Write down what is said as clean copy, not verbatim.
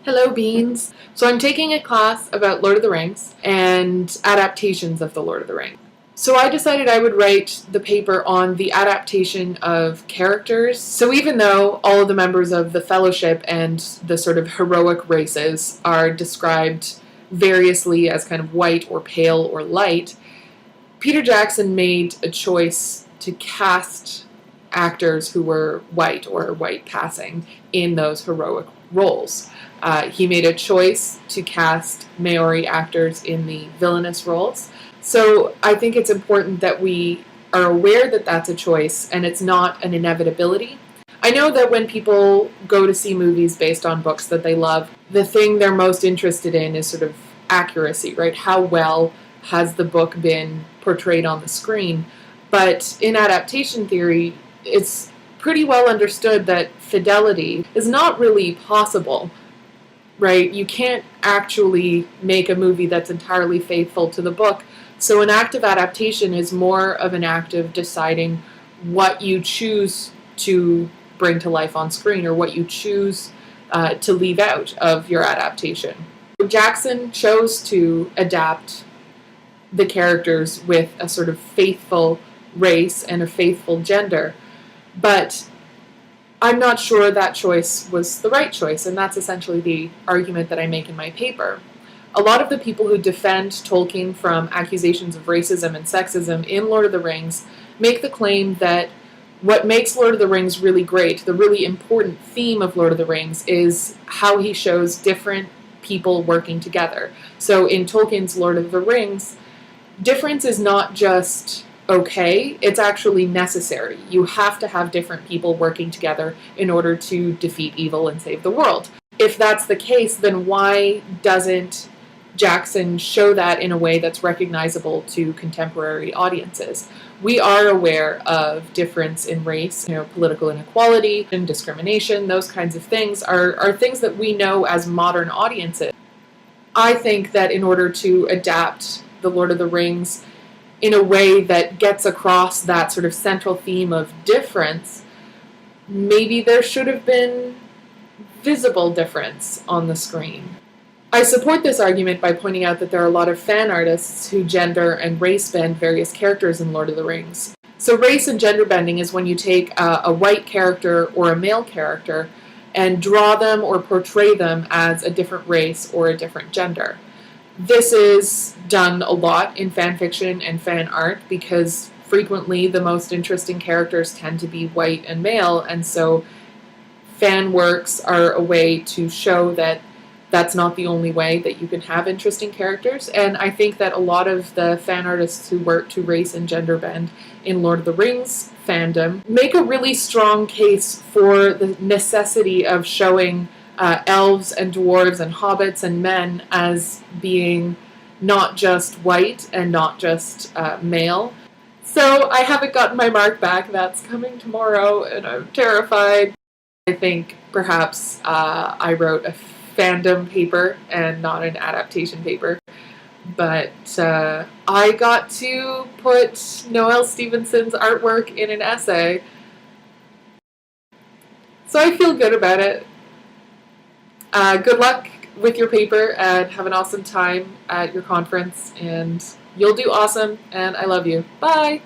Hello, Beans. So I'm taking a class about Lord of the Rings and adaptations of the Lord of the Rings. So I decided I would write the paper on the adaptation of characters. So even though all of the members of the Fellowship and the sort of heroic races are described variously as kind of white or pale or light, Peter Jackson made a choice to cast actors who were white or white passing in those heroic roles. He made a choice to cast Maori actors in the villainous roles. So I think it's important that we are aware that that's a choice and it's not an inevitability. I know that when people go to see movies based on books that they love, the thing they're most interested in is sort of accuracy, right? How well has the book been portrayed on the screen? But in adaptation theory, it's pretty well understood that fidelity is not really possible, right? You can't actually make a movie that's entirely faithful to the book. So an act of adaptation is more of an act of deciding what you choose to bring to life on screen or what you choose to leave out of your adaptation. Jackson chose to adapt the characters with a sort of faithful race and a faithful gender, but I'm not sure that choice was the right choice, and that's essentially the argument that I make in my paper. A lot of the people who defend Tolkien from accusations of racism and sexism in Lord of the Rings make the claim that what makes Lord of the Rings really great, the really important theme of Lord of the Rings, is how he shows different people working together. So in Tolkien's Lord of the Rings, difference is not just okay, it's actually necessary. You have to have different people working together in order to defeat evil and save the world. If that's the case, then why doesn't Jackson show that in a way that's recognizable to contemporary audiences? We are aware of difference in race, political inequality and discrimination, those kinds of things are things that we know as modern audiences. I think that in order to adapt the Lord of the Rings in a way that gets across that sort of central theme of difference, maybe there should have been visible difference on the screen. I support this argument by pointing out that there are a lot of fan artists who gender and race bend various characters in Lord of the Rings. So race and gender bending is when you take a white character or a male character and draw them or portray them as a different race or a different gender. This is done a lot in fan fiction and fan art because frequently the most interesting characters tend to be white and male, and so fan works are a way to show that that's not the only way that you can have interesting characters. And I think that a lot of the fan artists who work to race and gender bend in Lord of the Rings fandom make a really strong case for the necessity of showing elves and dwarves and hobbits and men as being not just white and not just male. So I haven't gotten my mark back. That's coming tomorrow, and I'm terrified. I think perhaps I wrote a fandom paper and not an adaptation paper. But I got to put Noelle Stevenson's artwork in an essay. So I feel good about it. Good luck with your paper and have an awesome time at your conference, and you'll do awesome, and I love you. Bye!